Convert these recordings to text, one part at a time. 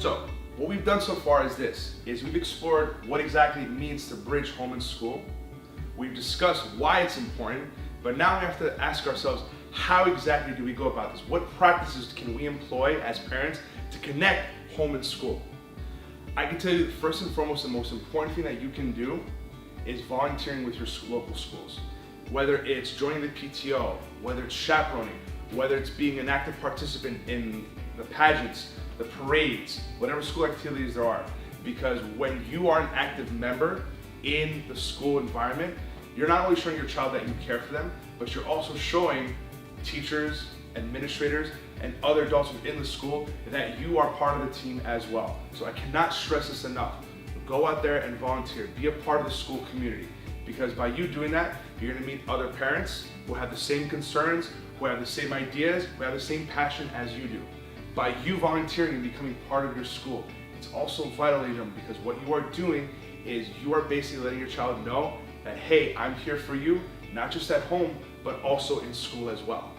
So what we've done so far is this, is we've explored what exactly it means to bridge home and school. We've discussed why it's important, but now we have to ask ourselves, how exactly do we go about this? What practices can we employ as parents to connect home and school? I can tell you, first and foremost, the most important thing that you can do is volunteering with your local schools. Whether it's joining the PTO, whether it's chaperoning, whether it's being an active participant in the pageants, the parades, whatever school activities there are. Because when you are an active member in the school environment, you're not only showing your child that you care for them, but you're also showing teachers, administrators, and other adults within the school that you are part of the team as well. So I cannot stress this enough. Go out there and volunteer. Be a part of the school community. Because by you doing that, you're going to meet other parents who have the same concerns, who have the same ideas, who have the same passion as you do. By you volunteering and becoming part of your school, it's also vital, because what you are doing is you are basically letting your child know that, hey, I'm here for you, not just at home, but also in school as well.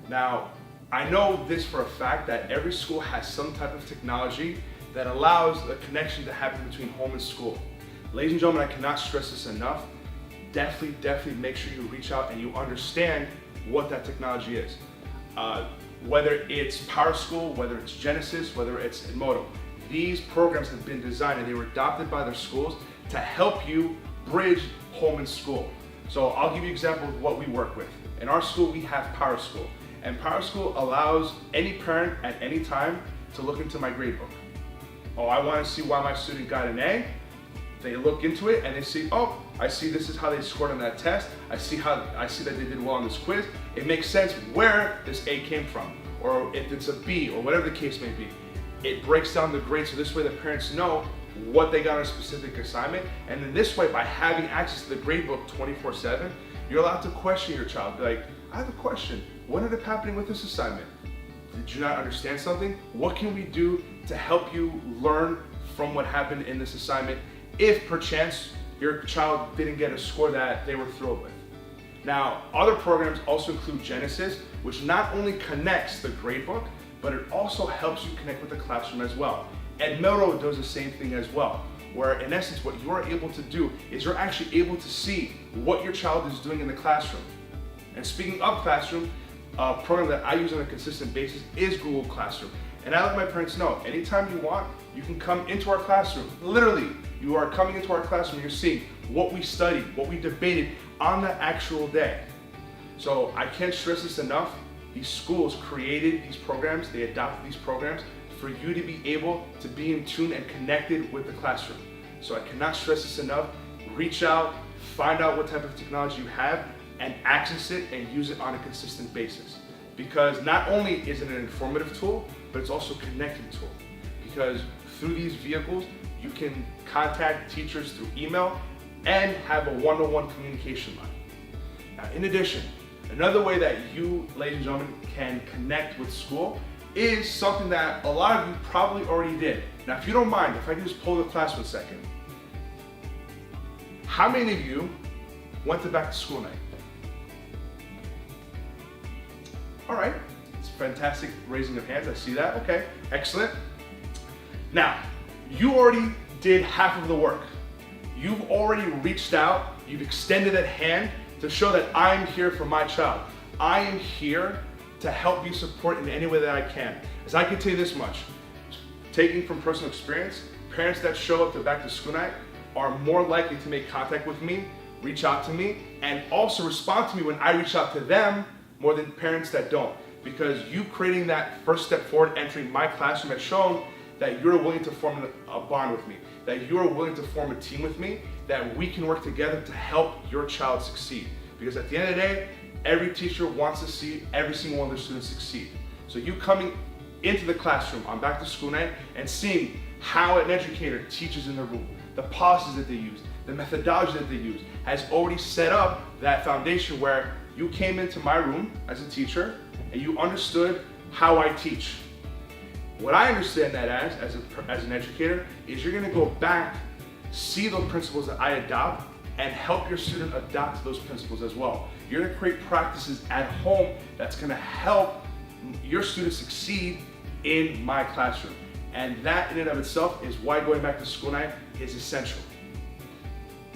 Now, I know this for a fact that every school has some type of technology that allows a connection to happen between home and school. Ladies and gentlemen, I cannot stress this enough. Definitely make sure you reach out and you understand what that technology is. Whether it's PowerSchool, whether it's Genesis, whether it's Edmodo, these programs have been designed and they were adopted by their schools to help you bridge home and school. So I'll give you an example of what we work with. In our school, we have PowerSchool. And PowerSchool allows any parent at any time to look into my gradebook. Oh, I want to see why my student got an A. They look into it and they see, oh, I see this is how they scored on that test. I see that they did well on this quiz. It makes sense where this A came from, or if it's a B, or whatever the case may be. It breaks down the grade, so this way the parents know what they got on a specific assignment. And in this way, by having access to the gradebook 24/7, you're allowed to question your child. Be like, I have a question. What ended up happening with this assignment? Did you not understand something? What can we do to help you learn from what happened in this assignment if perchance your child didn't get a score that they were thrilled with? Now, other programs also include Genesis, which not only connects the gradebook, but it also helps you connect with the classroom as well. Edmodo does the same thing as well, where in essence what you are able to do is you're actually able to see what your child is doing in the classroom. And speaking of classroom, a program that I use on a consistent basis is Google Classroom. And I let my parents know, anytime you want, you can come into our classroom. Literally, you are coming into our classroom and you're seeing what we studied, what we debated on the actual day. So I can't stress this enough. These schools created these programs, they adopted these programs for you to be able to be in tune and connected with the classroom. So I cannot stress this enough. Reach out, find out what type of technology you have, and access it and use it on a consistent basis. Because not only is it an informative tool, but it's also a connecting tool. Because through these vehicles, you can contact teachers through email and have a one-on-one communication line. Now, in addition, another way that you, ladies and gentlemen, can connect with school is something that a lot of you probably already did. Now, if you don't mind, if I can just pull the class for a second. How many of you went to back to school night? All right, it's fantastic raising of hands, I see that, okay, excellent. Now, you already did half of the work. You've already reached out, you've extended that hand to show that I'm here for my child. I am here to help you support in any way that I can. As I can tell you this much, taking from personal experience, parents that show up to back to school night are more likely to make contact with me, reach out to me, and also respond to me when I reach out to them more than parents that don't. Because you creating that first step forward, entering my classroom, has shown that you're willing to form a bond with me, that you're willing to form a team with me, that we can work together to help your child succeed. Because at the end of the day, every teacher wants to see every single one of their students succeed. So you coming into the classroom on back to school night and seeing how an educator teaches in the room, the policies that they use, the methodology that they use, has already set up that foundation where you came into my room as a teacher and you understood how I teach. What I understand that as an educator is you're gonna go back, see those principles that I adopt, and help your student adopt those principles as well. You're gonna create practices at home that's gonna help your students succeed in my classroom. And that in and of itself is why going back to school night is essential.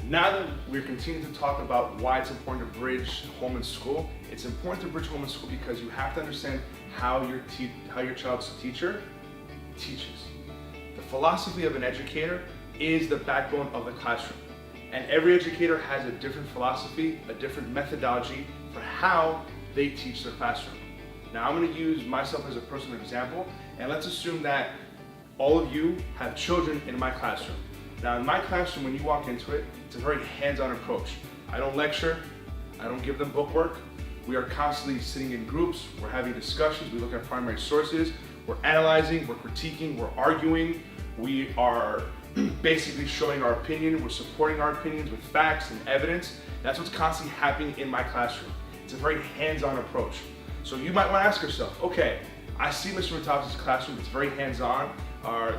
Now that we're continuing to talk about why it's important to bridge home and school, it's important to bridge home and school because you have to understand how your child's teacher teaches. The philosophy of an educator is the backbone of the classroom. And every educator has a different philosophy, a different methodology for how they teach their classroom. Now I'm going to use myself as a personal example, and let's assume that all of you have children in my classroom. Now in my classroom, when you walk into it, it's a very hands-on approach. I don't lecture, I don't give them bookwork. We are constantly sitting in groups, we're having discussions, we look at primary sources, we're analyzing, we're critiquing, we're arguing, we are basically showing our opinion, we're supporting our opinions with facts and evidence. That's what's constantly happening in my classroom. It's a very hands-on approach. So you might want to ask yourself, okay, I see Mr. Matopoulos' classroom, it's very hands-on,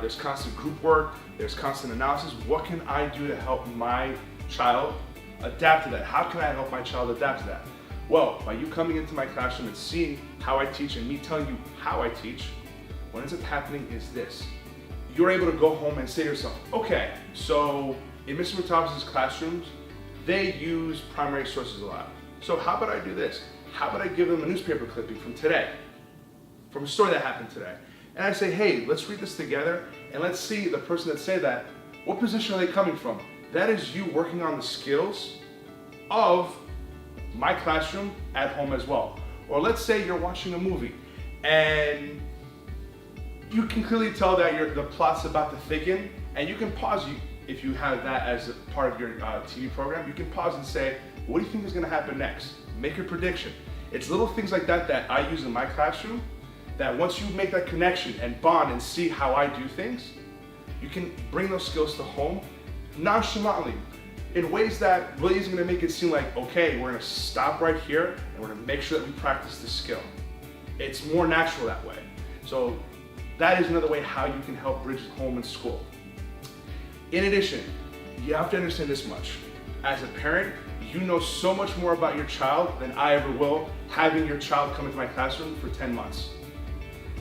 there's constant group work, there's constant analysis. What can I do to help my child adapt to that? How can I help my child adapt to that? Well, by you coming into my classroom and seeing how I teach and me telling you how I teach, what ends up happening is this. You're able to go home and say to yourself, okay, so in Mr. Matopoulos' classrooms, they use primary sources a lot. So how about I do this? How about I give them a newspaper clipping from today, from a story that happened today? And I say, hey, let's read this together and let's see the person that said that, what position are they coming from? That is you working on the skills of my classroom at home as well. Or let's say you're watching a movie and you can clearly tell that the plot's about to thicken, and you can pause. If you have that as a part of your TV program, you can pause and say, what do you think is going to happen next? Make your prediction. It's little things like that that I use in my classroom, that once you make that connection and bond and see how I do things, you can bring those skills to home nonchalantly in ways that really isn't going to make it seem like, okay, we're going to stop right here and we're going to make sure that we practice this skill. It's more natural that way. So that is another way how you can help bridge home and school. In addition, you have to understand this much. As a parent, you know so much more about your child than I ever will, having your child come into my classroom for 10 months.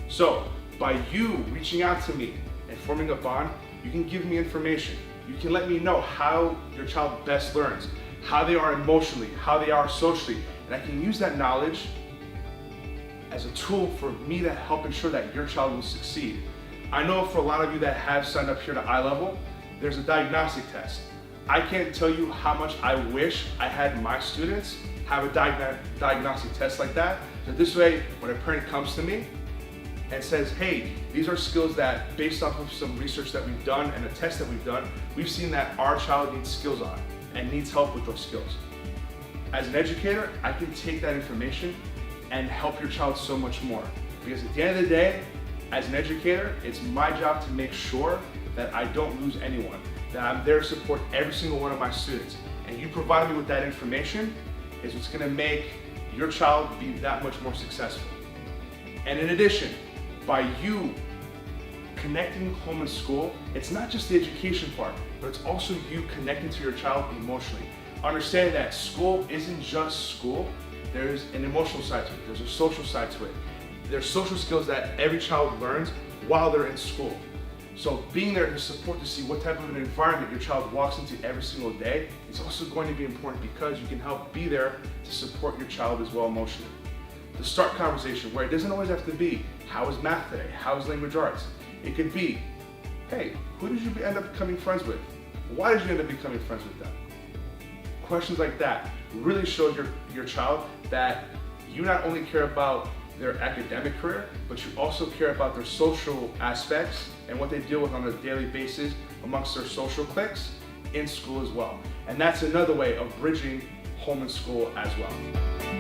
So by you reaching out to me and forming a bond, you can give me information. You can let me know how your child best learns, how they are emotionally, how they are socially, and I can use that knowledge as a tool for me to help ensure that your child will succeed. I know for a lot of you that have signed up here to iLevel, there's a diagnostic test. I can't tell you how much I wish I had my students have a diagnostic test like that. So this way, when a parent comes to me and says, hey, these are skills that, based off of some research that we've done and a test that we've done, we've seen that our child needs skills on and needs help with those skills. As an educator, I can take that information and help your child so much more. Because at the end of the day, as an educator, it's my job to make sure that I don't lose anyone, that I'm there to support every single one of my students. And you providing me with that information is what's gonna make your child be that much more successful. And in addition, by you connecting home and school, it's not just the education part, but it's also you connecting to your child emotionally. Understand that school isn't just school. There's an emotional side to it. There's a social side to it. There's social skills that every child learns while they're in school. So being there to support, to see what type of an environment your child walks into every single day is also going to be important, because you can help be there to support your child as well emotionally. To start conversation where it doesn't always have to be, how is math today? How is language arts? It could be, hey, who did you end up becoming friends with? Why did you end up becoming friends with them? Questions like that really show your child that you not only care about their academic career, but you also care about their social aspects and what they deal with on a daily basis amongst their social cliques in school as well. And that's another way of bridging home and school as well.